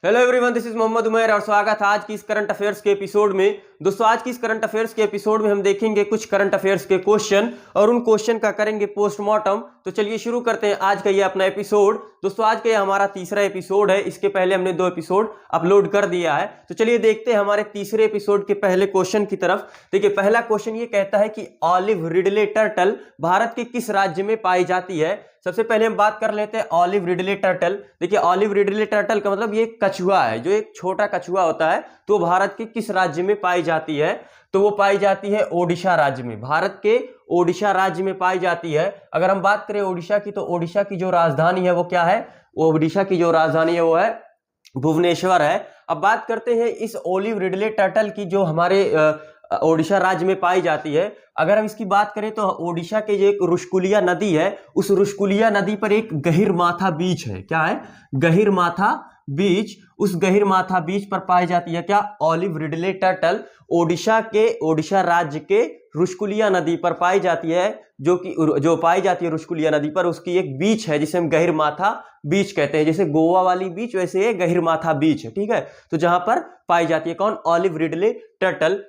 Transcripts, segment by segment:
Hello everyone, this is Mohammad Umair और स्वागत है आज की इस करंट अफेयर्स के एपिसोड में। दोस्तों, आज की इस करंट अफेयर्स के एपिसोड में हम देखेंगे कुछ करंट अफेयर्स के क्वेश्चन और उन क्वेश्चन का करेंगे पोस्टमार्टम। तो चलिए शुरू करते हैं आज का ये अपना एपिसोड। दोस्तों, आज का ये हमारा तीसरा एपिसोड है। इसके पहले हमने 2 एपिसोड अपलोड कर दिया है। तो चलिए देखते हैं हमारे तीसरे एपिसोड के पहले क्वेश्चन की तरफ। देखिए, पहला क्वेश्चन ये कहता है कि ऑलिव रिडले टर्टल भारत के किस राज्य में पाई जाती है। सबसे पहले हम बात कर लेते हैं ऑलिव रिडले टर्टल। देखिए, ऑलिव रिडले टर्टल का मतलब ये कछुआ है, जो एक छोटा कछुआ होता है। तो भारत के किस राज्य में पाई जाती है? तो वो पाई जाती है ओडिशा राज्य में। भारत के ओडिशा राज्य में पाई जाती है। अगर हम बात करें ओडिशा की, तो ओडिशा की जो राजधानी है वो क्या है? ओडिशा की जो राजधानी है वो है भुवनेश्वर है। अब बात करते हैं इस ऑलिव रिडले टर्टल की, जो हमारे ओडिशा राज्य में पाई जाती है। अगर हम इसकी बात करें तो ओडिशा के जो एक रुष्कुलिया नदी है, उस रुष्कुलिया नदी पर एक गहिरमाथा बीच है। क्या है? गहिरमाथा बीच। उस गहिरमाथा बीच पर पाई जाती है क्या? Olive Ridley turtle. ओडिशा राज्य के रुष्कुलिया नदी पर पाई जाती है, जो पाई जाती है रुष्कुलिया नदी पर। उसकी एक बीच है जिसे हम गहिरमाथा बीच कहते हैं। जैसे गोवा वाली बीच, वैसे ये गहिरमाथा बीच है। ठीक है, तो जहां पर पाई जाती है कौन? Olive Ridley turtle.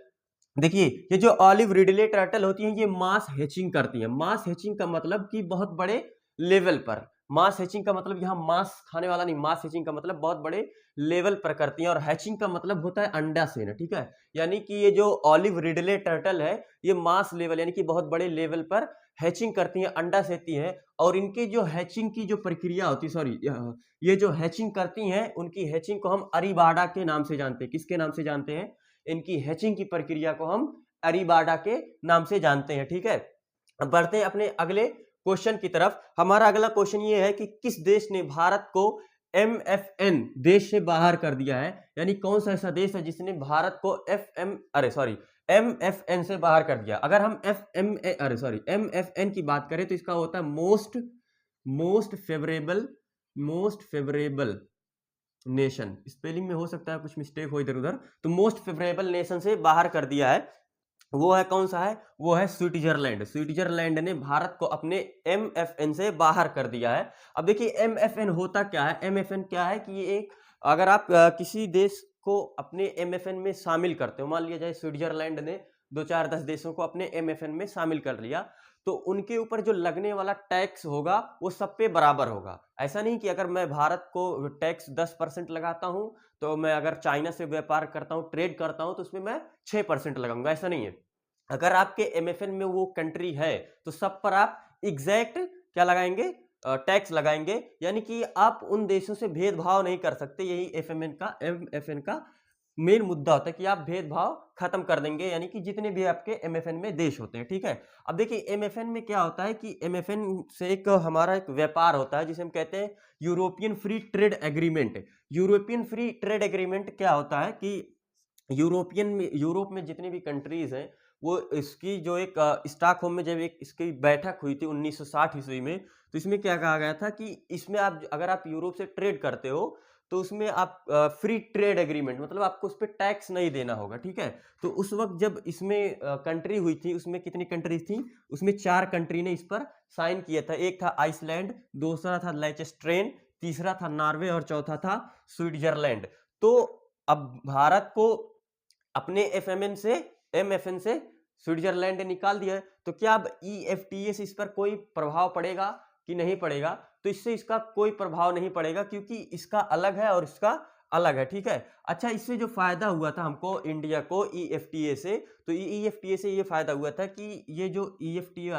देखिए, ये जो ऑलिव रिडले टर्टल होती है, ये मास हैचिंग करती है। मास हैचिंग का मतलब कि बहुत बड़े लेवल पर। मास हैचिंग का मतलब यहाँ मांस खाने वाला नहीं, मास हैचिंग का मतलब बहुत बड़े लेवल पर करती हैं। और हैचिंग का मतलब होता है अंडा सेना। ठीक है, यानी कि ये जो ऑलिव रिडले टर्टल है, ये मास लेवल यानी कि बहुत बड़े लेवल पर हैचिंग करती हैं, अंडा सेती हैं। और इनकी जो हैचिंग की जो प्रक्रिया होती है, सॉरी, ये जो हैचिंग करती हैं, उनकी हैचिंग को हम अरीबाडा के नाम से जानते हैं। किसके नाम से जानते हैं? इनकी हैचिंग की प्रक्रिया को हम अरीबाडा के नाम से जानते हैं। ठीक है, अब बढ़ते हैं अपने अगले क्वेश्चन की तरफ। हमारा अगला क्वेश्चन ये है कि किस देश ने भारत को MFN देश से बाहर कर दिया है? यानी कौन सा ऐसा देश है जिसने भारत को MFN से बाहर कर दिया? अगर हम MFN की बात करें तो इसका होता है मोस्ट फेवरेबल नेशन। स्पेलिंग में हो सकता है कुछ मिस्टेक हो इधर उधर। तो मोस्ट फेवरेबल नेशन से बाहर कर दिया है। वो है कौन सा है? वो है स्विट्जरलैंड। स्विट्जरलैंड ने भारत को अपने MFN से बाहर कर दिया है। अब देखिए, MFN होता क्या है? MFN क्या है कि ये एक, अगर आप किसी देश को अपने MFN में शामिल करते हो, मान लिया जाए स्विट्जरलैंड ने 2-4-10 देशों को अपने MFN में शामिल कर लिया, तो उनके ऊपर जो लगने वाला टैक्स होगा वो सब पे बराबर होगा। ऐसा नहीं कि अगर मैं भारत को टैक्स 10% लगाता हूं, तो मैं अगर चाइना से व्यापार करता हूं, ट्रेड करता हूं, तो उसमें मैं 6% लगाऊंगा। ऐसा नहीं है। अगर आपके MFN में वो कंट्री है, तो सब पर आप एग्जैक्ट क्या लगाएंगे? टैक्स लगाएंगे। यानी कि आप उन देशों से भेदभाव नहीं कर सकते। यही MFN का मेन मुद्दा होता है कि आप भेदभाव खत्म कर देंगे, यानी कि जितने भी आपके MFN में देश होते हैं। ठीक है, अब देखिए, MFN में क्या होता है कि MFN से एक हमारा एक व्यापार होता है जिसे हम कहते हैं European free trade agreement. European free trade agreement क्या होता है कि यूरोप में जितनी भी कंट्रीज हैं, वो इसकी जो एक स्टॉकहोम में जब एक इसकी बैठक हुई थी 1960 ईस्वी में, तो इसमें क्या कहा गया था कि इसमें आप, अगर आप यूरोप से ट्रेड करते हो, तो उसमें आप फ्री ट्रेड एग्रीमेंट, मतलब आपको उस पर टैक्स नहीं देना होगा। ठीक है, तो उस वक्त जब इसमें कंट्री हुई थी, उसमें कितनी कंट्रीज थी? उसमें 4 कंट्री ने इस पर साइन किया था। एक था आइसलैंड, दूसरा था लिechtenstein, तीसरा था नॉर्वे और चौथा था स्विट्जरलैंड। तो अब भारत को अपने MFN से स्विट्जरलैंड ने निकाल दिया है, तो क्या अब EFTA से इस पर कोई प्रभाव पड़ेगा कि नहीं पड़ेगा? तो इससे इसका कोई प्रभाव नहीं पड़ेगा, क्योंकि इसका अलग है और इसका अलग है। ठीक है, अच्छा, इससे जो फायदा हुआ था हमको, इंडिया को EFTA से, तो EFTA से ये फायदा हुआ था कि ये जो EFTA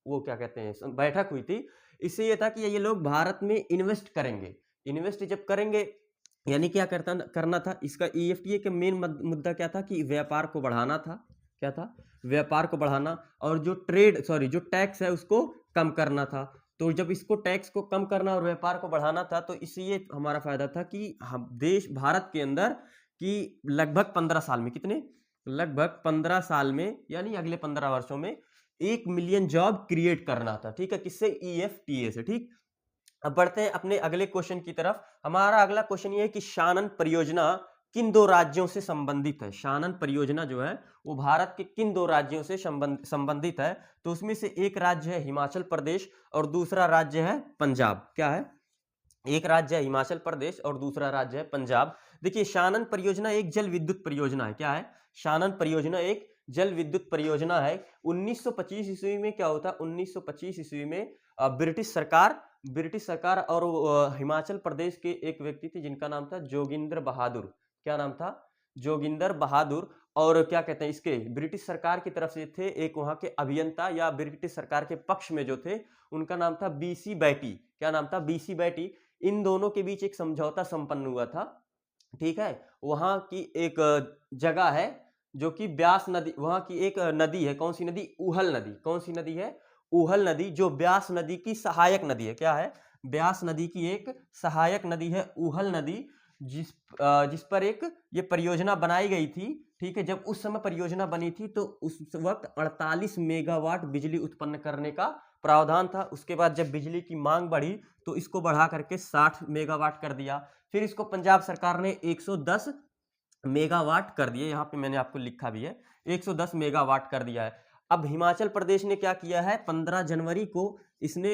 वो क्या कहते हैं, बैठक हुई थी, इससे ये था कि ये लोग भारत में इन्वेस्ट करेंगे। इन्वेस्ट जब करेंगे, यानी क्या करना था इसका, EFTA का मेन मुद्दा क्या था कि व्यापार को बढ़ाना था। क्या था? व्यापार को बढ़ाना। और जो टैक्स है उसको कम करना था। तो जब इसको टैक्स को कम करना और व्यापार को बढ़ाना था, तो इसलिए हमारा फायदा था कि हम भारत के अंदर कि लगभग 15 साल में, कितने? लगभग 15 साल में, यानी अगले 15 वर्षों में 1 मिलियन जॉब क्रिएट करना था। ठीक है, किससे? EFTA से। ठीक, अब बढ़ते हैं अपने अगले क्वेश्चन की तरफ। हमारा अगला क्वेश्चन ये है कि शानन परियोजना किन 2 राज्यों से संबंधित है? शानन परियोजना जो है वो भारत के किन 2 राज्यों से संबंधित है? तो उसमें से एक राज्य है हिमाचल प्रदेश और दूसरा राज्य है पंजाब। क्या है? एक राज्य है हिमाचल प्रदेश और दूसरा राज्य है पंजाब। देखिए शानन परियोजना एक जल विद्युत परियोजना है। क्या है? शानन परियोजना एक जल विद्युत परियोजना है। 1925 ईस्वी में क्या होता है? 1925 ईस्वी में ब्रिटिश सरकार और हिमाचल प्रदेश के एक व्यक्ति थे जिनका नाम था जोगिंदर बहादुर। क्या नाम था? जोगिंदर बहादुर। और क्या कहते हैं, इसके ब्रिटिश सरकार की तरफ से थे एक वहां के अभियंता या ब्रिटिश सरकार के पक्ष में जो थे उनका नाम था बीसी बैटी। क्या नाम था? बीसी बैटी। इन दोनों के बीच एक समझौता संपन्न हुआ था। ठीक है, वहां की एक जगह है जो कि ब्यास नदी, वहां की एक नदी है। कौन सी नदी? ऊहल नदी। कौन सी नदी है? ऊहल नदी, जो ब्यास नदी की सहायक नदी है। क्या है? ब्यास नदी की एक सहायक नदी है ऊहल नदी, जिस पर एक ये परियोजना बनाई गई थी। ठीक है, जब उस समय परियोजना बनी थी तो उस वक्त 48 मेगावाट बिजली उत्पन्न करने का प्रावधान था। उसके बाद जब बिजली की मांग बढ़ी तो इसको बढ़ा करके 60 मेगावाट कर दिया। फिर इसको पंजाब सरकार ने 110 मेगावाट कर दिए। यहाँ पे मैंने आपको लिखा भी है, 110 मेगावाट कर दिया है। अब हिमाचल प्रदेश ने क्या किया है? 15 जनवरी को इसने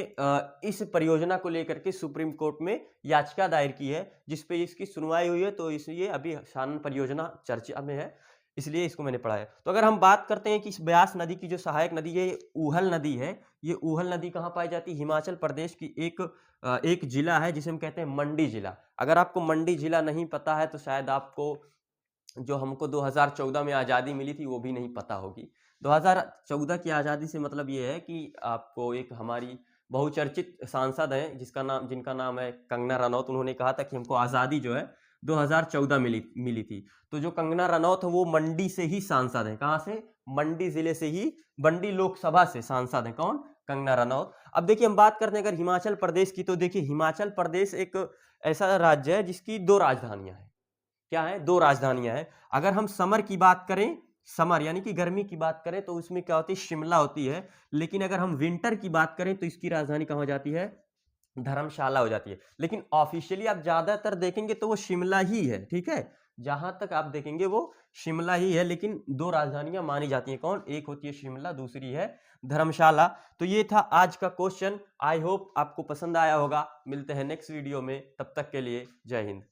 इस परियोजना को लेकर के सुप्रीम कोर्ट में याचिका दायर की है, जिसपे इसकी सुनवाई हुई है। तो इसलिए अभी शानन परियोजना चर्चा में है, इसलिए इसको मैंने पढ़ा है। तो अगर हम बात करते हैं कि इस ब्यास नदी की जो सहायक नदी है ये ऊहल नदी है। ये ऊहल नदी कहाँ पाई जाती है? हिमाचल प्रदेश की एक जिला है जिसे हम कहते हैं मंडी जिला। अगर आपको मंडी जिला नहीं पता है तो शायद आपको जो हमको 2014 में आज़ादी मिली थी वो भी नहीं पता होगी। 2014 की आज़ादी से मतलब ये है कि आपको एक हमारी बहुचर्चित सांसद हैं जिनका नाम है कंगना रनौत। उन्होंने कहा था कि हमको आज़ादी जो है 2014 मिली थी। तो जो कंगना रनौत है वो मंडी से ही सांसद है। कहाँ से? मंडी जिले से ही, मंडी लोकसभा से सांसद है। कौन? कंगना रनौत। अब देखिए हम बात करते हैं अगर हिमाचल प्रदेश की, तो देखिए हिमाचल प्रदेश एक ऐसा राज्य है जिसकी 2 राजधानियां हैं। क्या है? 2 राजधानियां हैं। अगर हम समर की बात करें, समर यानी कि गर्मी की बात करें, तो उसमें क्या होती है? शिमला होती है। लेकिन अगर हम विंटर की बात करें तो इसकी राजधानी कहाँ हो जाती है? धर्मशाला हो जाती है। लेकिन ऑफिशियली आप ज्यादातर देखेंगे तो वो शिमला ही है। ठीक है, जहां तक आप देखेंगे वो शिमला ही है। लेकिन 2 राजधानियां मानी जाती हैं। कौन? एक होती है शिमला, दूसरी है धर्मशाला। तो ये था आज का क्वेश्चन। आई होप आपको पसंद आया होगा। मिलते हैं नेक्स्ट वीडियो में, तब तक के लिए जय हिंद।